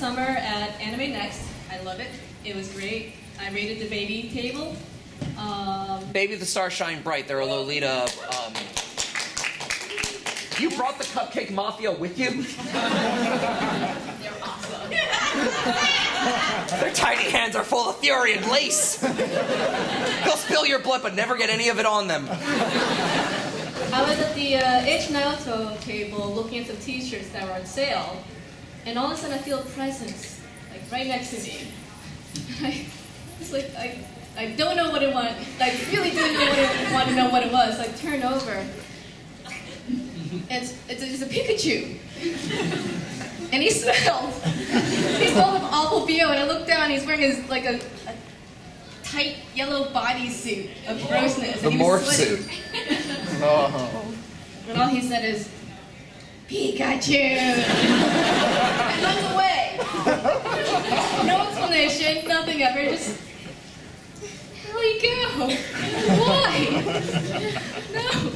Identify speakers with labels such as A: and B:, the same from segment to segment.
A: summer at Anime Next. I love it. It was great. I rated the baby table.
B: Baby the Stars Shine Bright. They're a Lolita. You brought the Cupcake Mafia with you?
A: They're awesome.
B: Their tiny hands are full of fury and lace. They'll spill your blood, but never get any of it on them.
A: I was at the H Naoto table looking at some t-shirts that were on sale, and all of a sudden I feel a presence, like right next to me. I don't know what it was. I really didn't want to know what it was. So I turned over. It's a Pikachu. And he smelled of awful BO, and I looked down, he's wearing a tight yellow bodysuit of grossness.
B: The morph suit.
A: And all he said is, Pikachu! And runs away. No explanation, nothing ever, just, where'd he go? Why? No.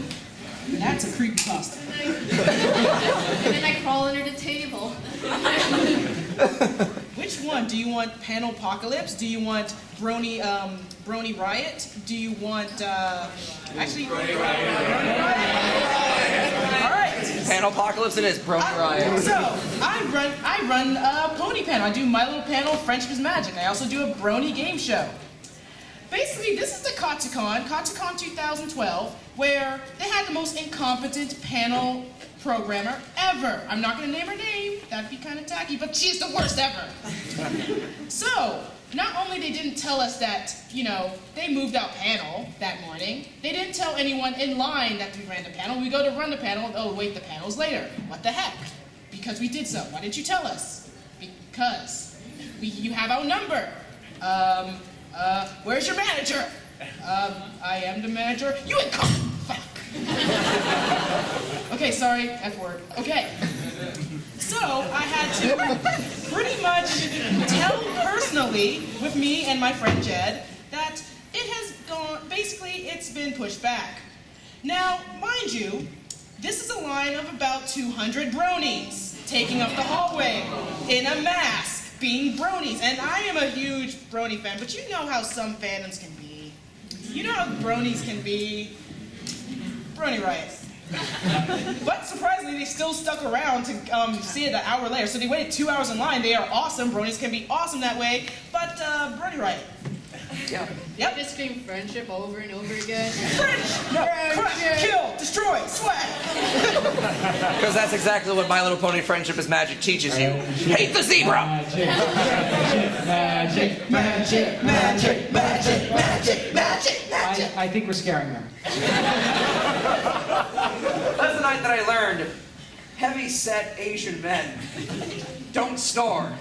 C: That's a creepypasta.
A: And then I crawl under the table.
C: Which one? Do you want Panelpocalypse? Do you want Brony Riot? Do you want actually Brony Riot? All right.
B: Panelpocalypse it is. Brony Riot.
C: So I run a pony panel. I do my little panel, Friendship is Magic. I also do a Brony game show. Basically, this is the Connecticon 2012, where they had the most incompetent panel programmer ever. I'm not going to name her name, that'd be kind of tacky, but she's the worst ever. So, not only they didn't tell us that, they moved out panel that morning, they didn't tell anyone in line that we ran the panel. We go to run the panel, oh wait, the panel's later. What the heck? Because we did so. Why didn't you tell us? Because you have our number. Where's your manager? I am the manager. You ain't come. Fuck. Okay, sorry, F word. Okay. So, I had to pretty much tell personally, with me and my friend Jed, that it has gone, basically, it's been pushed back. Now, mind you, this is a line of about 200 bronies taking up the hallway in a mass. Being bronies, and I am a huge brony fan, but you know how some fandoms can be. You know how bronies can be. Brony Riot. But surprisingly, they still stuck around to see it an hour later, so they waited 2 hours in line. They are awesome. Bronies can be awesome that way, but Brony Riot.
B: Yeah.
A: Yep. I just scream friendship over and over again.
C: Crush, kill, destroy, sweat.
B: Because that's exactly what My Little Pony Friendship is Magic teaches you. Hate the zebra!
D: Magic, magic, magic, magic, magic, magic, magic, magic. I think we're scaring them.
B: That's the night that I learned heavy-set Asian men don't snore.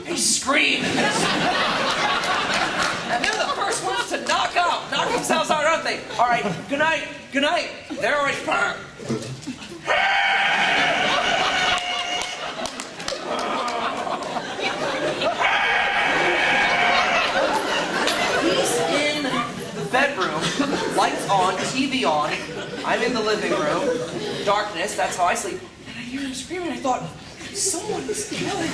B: They scream. And they're the first ones to knock themselves out, aren't they? All right, good night, good night. They're always He's in the bedroom, lights on, TV on. I'm in the living room, darkness, that's how I sleep. And I hear him screaming, I thought, someone's killing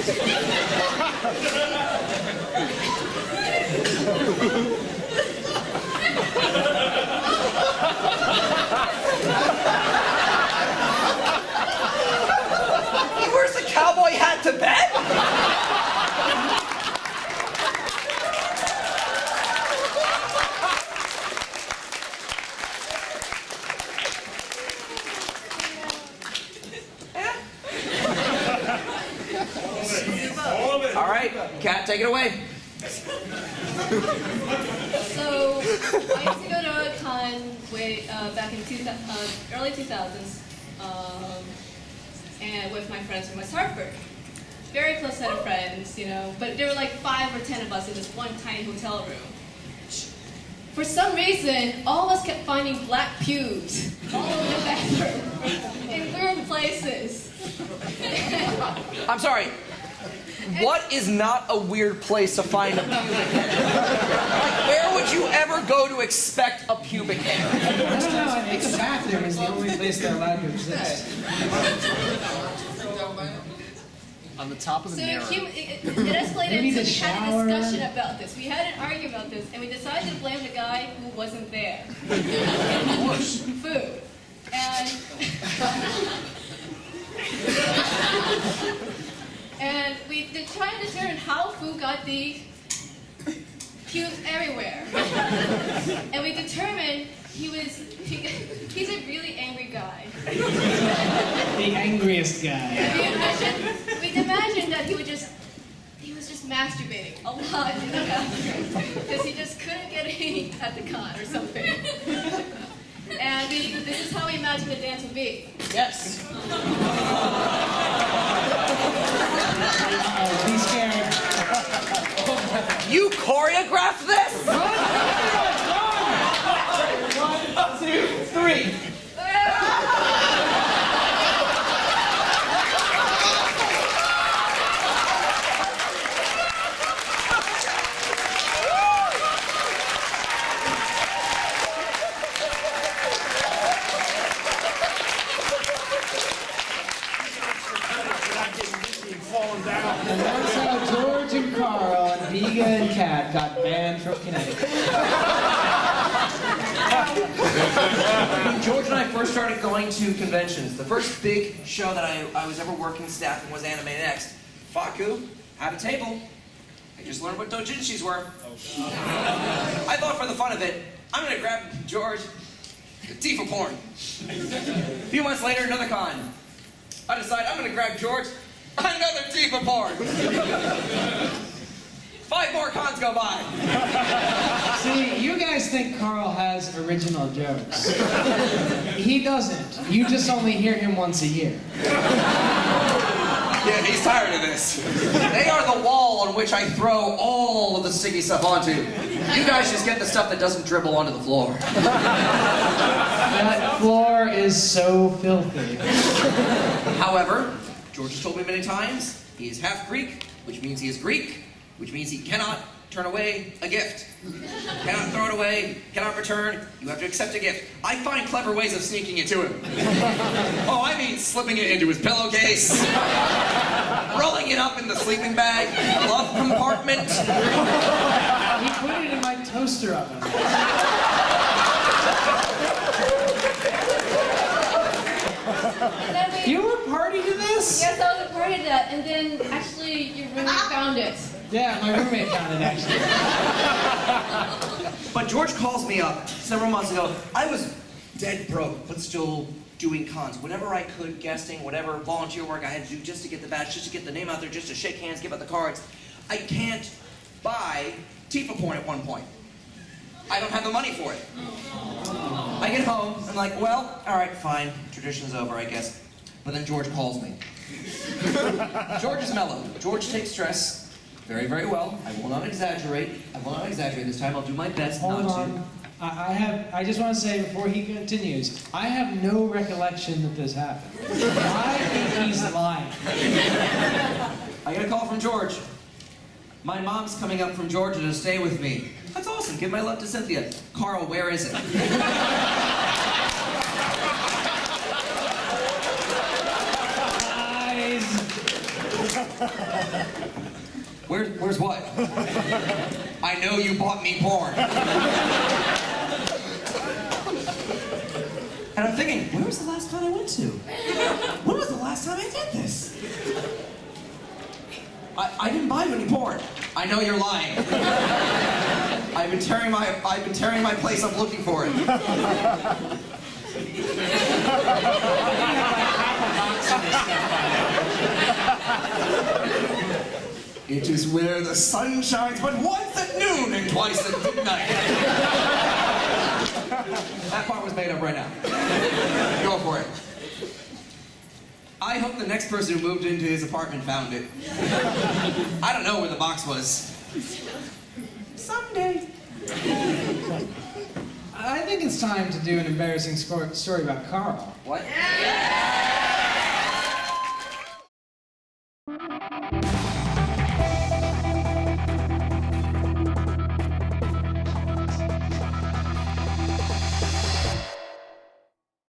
B: He wears a cowboy hat to bed? All right, Kat, take it away.
A: So, I used to go to a con back in early 2000s, and with my friends from West Hartford. Very close set of friends, but there were like 5 or 10 of us in this one tiny hotel room. For some reason, all of us kept finding black pubes all over the bathroom in weird places.
B: I'm sorry. What is not a weird place to find a pubic hair? Like, where would you ever go to expect a pubic hair?
D: I don't know. I think the bathroom is the only place they're allowed to exist.
E: On the top of the
A: So
E: mirror.
A: it escalated
D: Maybe
A: into
D: the
A: we had a
D: shower.
A: discussion about this. We had an argument about this, and we decided to blame the guy who wasn't there. Food. And and we tried to determine how food got the pubes everywhere. And we determined he's a really angry guy.
D: The angriest guy.
A: We imagined that he was just masturbating a lot in the bathroom because he just couldn't get any at the con or something. And this is how we imagined the dance would be.
C: Yes.
D: Be scared.
B: You choreographed this?
C: 1, 2, 3.
D: And that's how George and Carl and Viga and Kat got banned from Connecticut.
B: When George and I first started going to conventions, the first big show that I was ever working staffing was Anime Next. Faku had a table. I just learned what doujinshis were. I thought for the fun of it, I'm going to grab George Tifa porn. A few months later, another con. I decide I'm going to grab George another Tifa porn. 5 more cons go by.
D: See, you guys think Carl has original jokes. He doesn't. You just only hear him once a year.
B: Yeah, he's tired of this. They are the wall on which I throw all of the sticky stuff onto. You guys just get the stuff that doesn't dribble onto the floor.
D: That floor is so filthy.
B: However, George has told me many times, he is half Greek, which means he is Greek, which means he cannot turn away a gift. Cannot throw it away, cannot return, you have to accept a gift. I find clever ways of sneaking it to him. Oh, I mean slipping it into his pillowcase, rolling it up in the sleeping bag, glove compartment.
D: He put it in my toaster oven.
A: And then
D: You were party to this?
A: yes, I was a part of that, and then actually your roommate found it.
D: Yeah, my roommate found it actually.
B: But George calls me up several months ago. I was dead broke, but still doing cons. Whatever I could, guesting, whatever volunteer work I had to do just to get the badge, just to get the name out there, just to shake hands, give out the cards. I can't buy Tifa porn at one point. I don't have the money for it. I get home, I'm like, well, all right, fine. Tradition's over, I guess. But then George calls me. George is mellow. George takes stress very, very well. I will not exaggerate. I will not exaggerate this time. I'll do my best
D: Hold
B: not
D: on. I just want to say before he continues, I have no recollection that this happened. I think he's lying.
B: I get a call from George. My mom's coming up from Georgia to stay with me. That's awesome. Give my love to Cynthia. Carl, where is it? Where's what? I know you bought me porn. And I'm thinking, where was the last con I went to? When was the last time I did this? I didn't buy any porn. I know you're lying. I've been tearing my place up looking for it. It is where the sun shines but once at noon and twice at midnight. That part was made up right now. Go for it. I hope the next person who moved into his apartment found it. I don't know where the box was. Someday.
D: I think it's time to do an embarrassing story about Carl.
B: What?